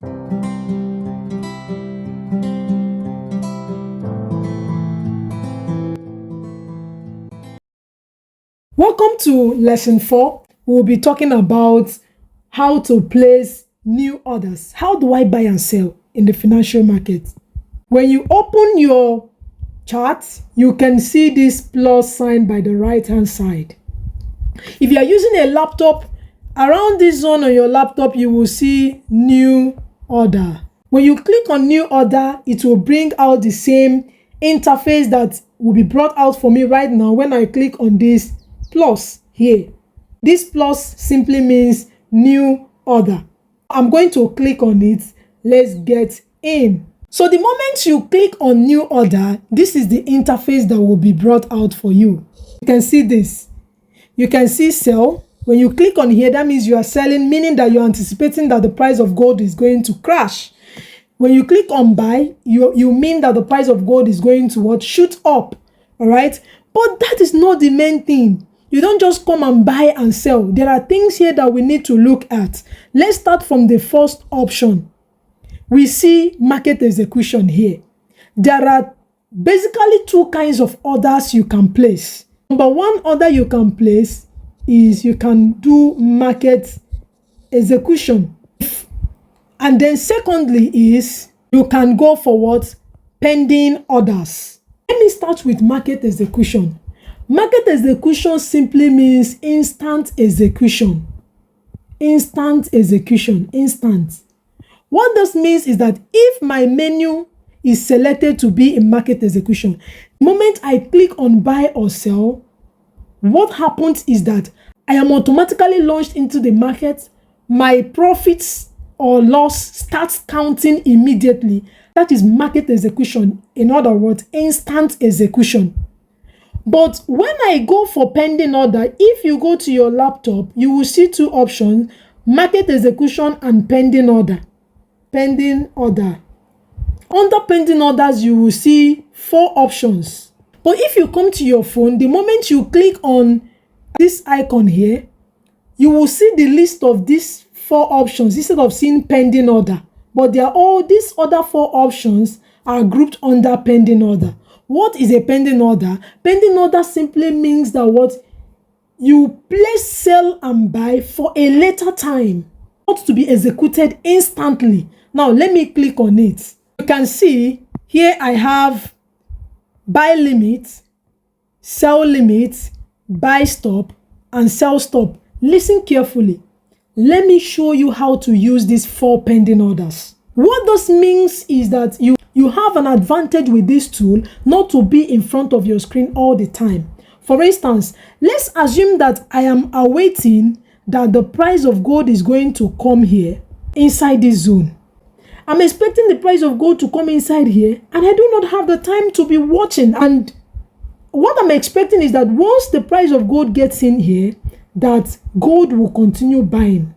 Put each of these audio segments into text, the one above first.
Welcome to lesson 4. We'll be talking about how to place new orders. How do I buy and sell in the financial market? When you open your chart, you can see this plus sign by the right hand side. If you are using a laptop, around this zone on your laptop, you will see new order. When you click on new order, it will bring out the same interface that will be brought out for me right now when I click on this plus here. This plus simply means new order. I'm going to click on it. Let's get in. So the moment you click on new order, this is the interface that will be brought out for you. You can see this. You can see sell. When you click on here, that means you are selling, meaning that you're anticipating that the price of gold is going to crash. When you click on buy, you mean that the price of gold is going to what? Shoot up. All right. But that is not the main thing. You don't just come and buy and sell. There are things here that we need to look at. Let's start from the first option. We see market execution here. There are basically two kinds of orders you can place. Number one order you can place is you can do market execution. And then secondly is you can go for what? Pending orders. Let me start with market execution. Market execution simply means instant execution. Instant execution. Instant. What this means is that if my menu is selected to be in market execution, the moment I click on buy or sell, what happens is that I am automatically launched into the market. My profits or loss starts counting immediately. That is market execution. In other words, instant execution. But when I go for pending order, if you go to your laptop, you will see two options: market execution and pending order. Pending order. Under pending orders, you will see 4 options. But if you come to your phone, the moment you click on this icon here, you will see the list of these 4 options instead of seeing pending order. But they are all, these other 4 options are grouped under pending order. What is a pending order? Pending order simply means that what you place sell and buy for a later time, not to be executed instantly. Now let me click on it. You can see here I have buy limit, sell limit, buy stop, and sell stop. Listen carefully. Let me show you how to use these 4 pending orders. What this means is that you have an advantage with this tool not to be in front of your screen all the time. For instance, let's assume that I am awaiting that the price of gold is going to come here inside this zone. I'm expecting the price of gold to come inside here, and I do not have the time to be watching. And what I'm expecting is that once the price of gold gets in here, that gold will continue buying.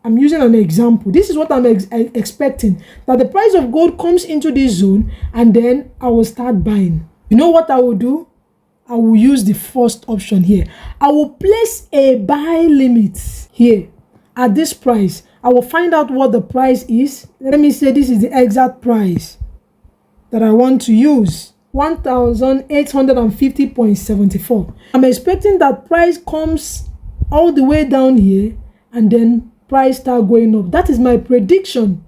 I'm using an example. This is what I'm expecting, that the price of gold comes into this zone and then I will start buying. You know what I will do? I will use the first option here. I will place a buy limit here at this price. I will find out what the price is. Let me say this is the exact price that I want to use. 1,850.74. I'm expecting that price comes all the way down here and then price start going up. That is my prediction.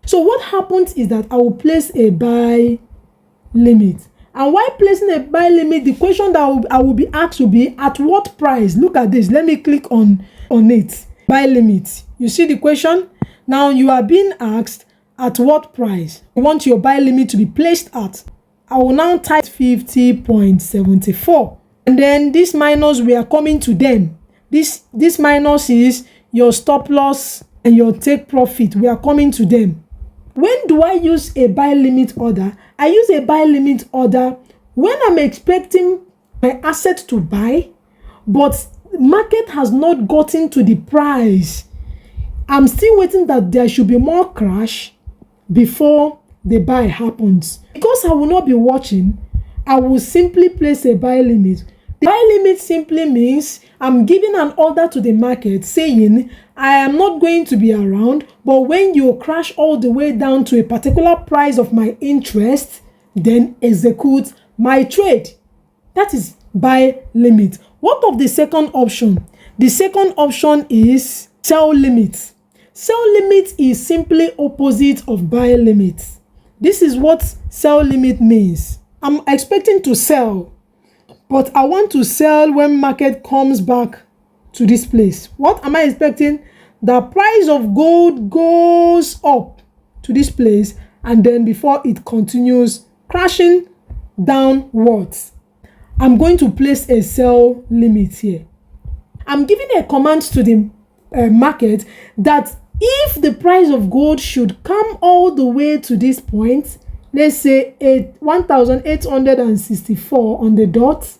So what happens is that I will place a buy limit. And while placing a buy limit, the question that I will be asked will be at what price? Look at this. Let me click on it. Buy limit. You see the question? Now you are being asked at what price you want your buy limit to be placed at. I will now type 50.74. And then this minus, we are coming to them. This minus is your stop loss and your take profit. We are coming to them. When do I use a buy limit order? I use a buy limit order when I'm expecting my asset to buy, but market has not gotten to the price. I'm still waiting that there should be more crash before the buy happens. Because I will not be watching, I will simply place a buy limit. The buy limit simply means I'm giving an order to the market saying I am not going to be around, but when you crash all the way down to a particular price of my interest, then execute my trade. That is buy limit. What of the second option? The second option is sell limit. Sell limit is simply opposite of buy limit. This is what sell limit means. I'm expecting to sell, but I want to sell when market comes back to this place. What am I expecting? The price of gold goes up to this place, and then before it continues crashing downwards, I'm going to place a sell limit here. I'm giving a command to the market that if the price of gold should come all the way to this point, let's say 1,864 on the dot,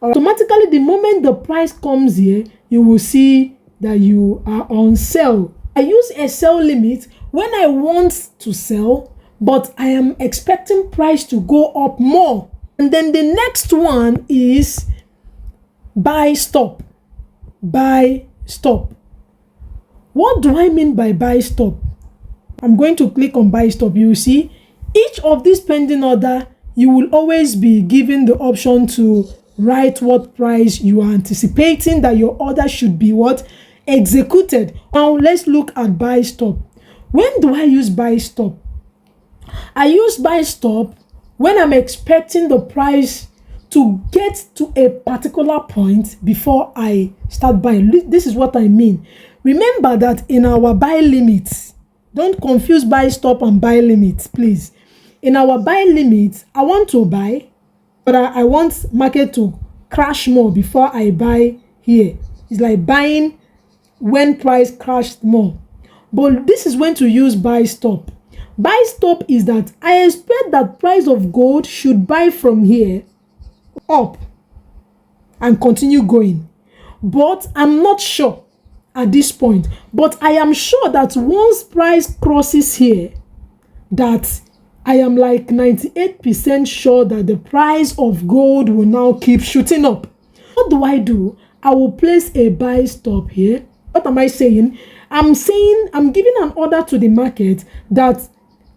automatically the moment the price comes here, you will see that you are on sell. I use a sell limit when I want to sell, but I am expecting price to go up more. And then the next one is buy stop. Buy stop. What do I mean by buy stop? I'm going to click on buy stop. You will see each of these pending order, you will always be given the option to write what price you are anticipating that your order should be what? Executed. Now let's look at buy stop. When do I use buy stop? I use buy stop when I'm expecting the price to get to a particular point before I start buying. This is what I mean. Remember that in our buy limits, don't confuse buy stop and buy limits, please. In our buy limits, I want to buy, but I want market to crash more before I buy here. It's like buying when price crashed more. But this is when to use buy stop. Buy stop is that I expect that price of gold should buy from here up and continue going. But I'm not sure at this point. But I am sure that once price crosses here, that I am like 98% sure that the price of gold will now keep shooting up. What do? I will place a buy stop here. What am I saying? I'm giving an order to the market that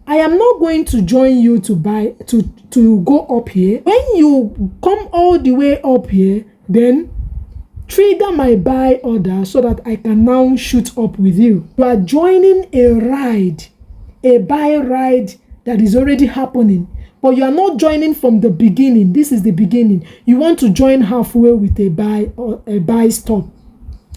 I am not going to join you to buy to go up here. When you come all the way up here, then trigger my buy order so that I can now shoot up with you. You are joining a buy ride that is already happening, but you are not joining from the beginning. This is the beginning. You want to join halfway with a buy or a buy stop,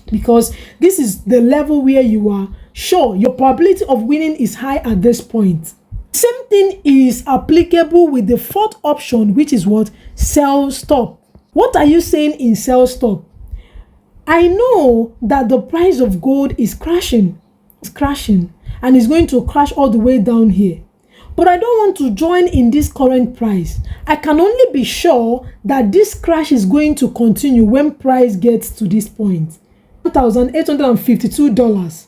because this is the level where you are sure your probability of winning is high at this point. Same thing is applicable with the fourth option, which is what? Sell stop. What are you saying in sell stop? I know that the price of gold is crashing. It's crashing and it's going to crash all the way down here. But I don't want to join in this current price. I can only be sure that this crash is going to continue when price gets to this point. $1,852.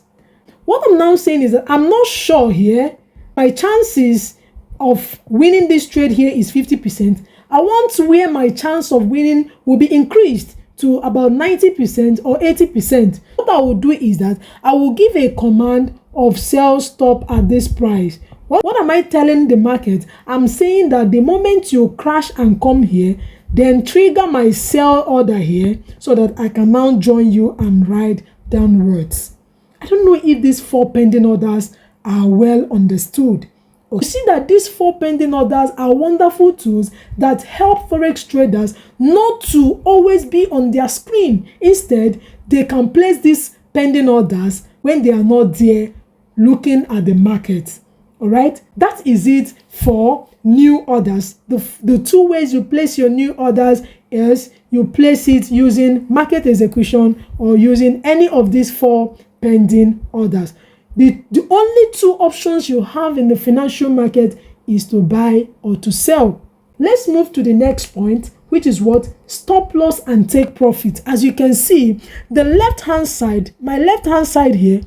What I'm now saying is that I'm not sure here. My chances of winning this trade here is 50%. I want where my chance of winning will be increased to about 90% or 80%. What I will do is that I will give a command of sell stop at this price. What am I telling the market? I'm saying that the moment you crash and come here, then trigger my sell order here so that I can now join you and ride downwards. I don't know if these 4 pending orders are well understood. You see that these 4 pending orders are wonderful tools that help Forex traders not to always be on their screen. Instead, they can place these pending orders when they are not there looking at the market. All right, that is it for new orders. The 2 ways you place your new orders is you place it using market execution or using any of these 4 pending orders. The only 2 options you have in the financial market is to buy or to sell. Let's move to the next point, which is what? Stop loss and take profit. As you can see, the left-hand side, my left-hand side here,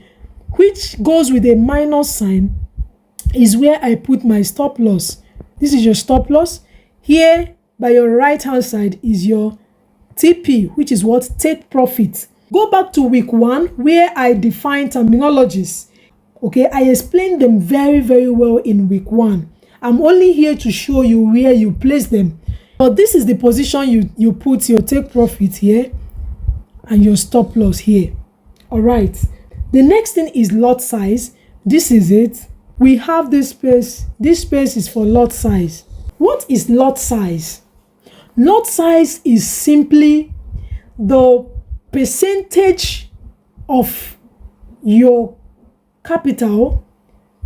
which goes with a minus sign, is where I put my stop loss. This is your stop loss. Here, by your right-hand side, is your TP, which is what? Take profit. Go back to week 1 where I define terminologies. Okay, I explained them very, very well in week 1. I'm only here to show you where you place them. But this is the position you put your take profit here and your stop loss here. All right. The next thing is lot size. This is it. We have this space. This space is for lot size. What is lot size? Lot size is simply the percentage of your capital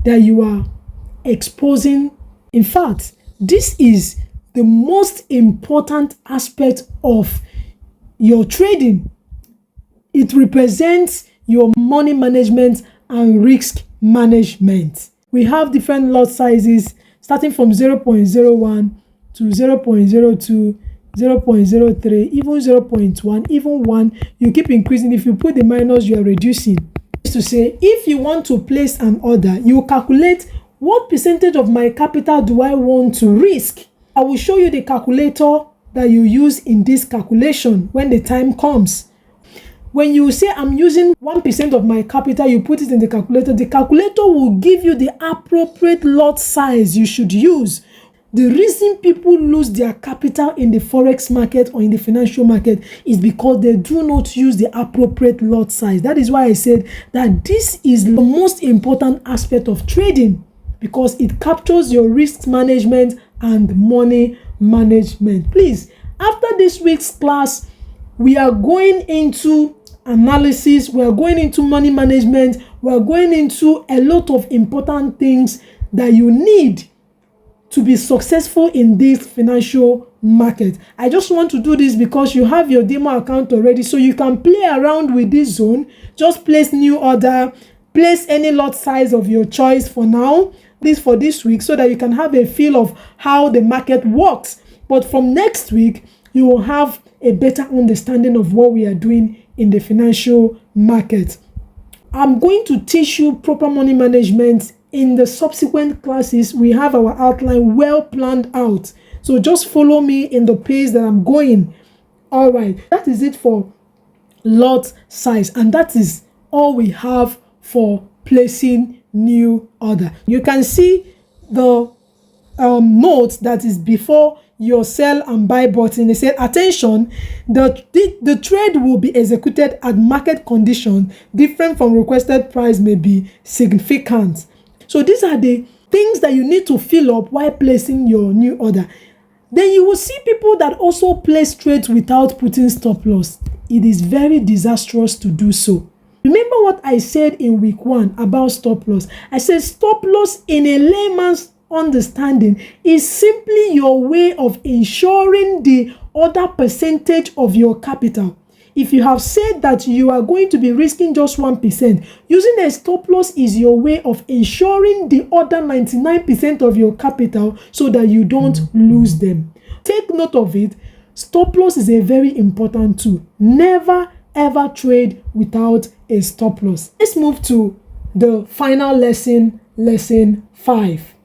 that you are exposing. In fact, this is the most important aspect of your trading. It represents your money management and risk management. We have different lot sizes starting from 0.01 to 0.02, 0.03, even 0.1, even 1. You keep increasing. If you put the minus, you are reducing. To say, if you want to place an order, you calculate what percentage of my capital do I want to risk. I will show you the calculator that you use in this calculation when the time comes. When you say I'm using 1% of my capital, you put it in the calculator will give you the appropriate lot size you should use. The reason people lose their capital in the Forex market or in the financial market is because they do not use the appropriate lot size. That is why I said that this is the most important aspect of trading, because it captures your risk management and money management. Please, after this week's class, we are going into analysis, we are going into money management, we are going into a lot of important things that you need to be successful in this financial market. I just want to do this because you have your demo account already, so you can play around with this zone. Just place new order, place any lot size of your choice for now, this for this week, so that you can have a feel of how the market works. But from next week, you will have a better understanding of what we are doing in the financial market. I'm going to teach you proper money management in the subsequent classes. We have our outline well planned out. So just follow me in the pace that I'm going. All right, that is it for lot size. And that is all we have for placing new order. You can see the note that is before your sell and buy button. They said, attention, the trade will be executed at market condition different from requested price may be significant. So these are the things that you need to fill up while placing your new order. Then you will see people that also place trades without putting stop loss. It is very disastrous to do so. Remember what I said in week 1 about stop loss. I said stop loss in a layman's understanding is simply your way of ensuring the order percentage of your capital. If you have said that you are going to be risking just 1%, using a stop loss is your way of ensuring the other 99% of your capital so that you don't lose them. Take note of it. Stop loss is a very important tool. Never ever trade without a stop loss. Let's move to the final lesson, lesson 5.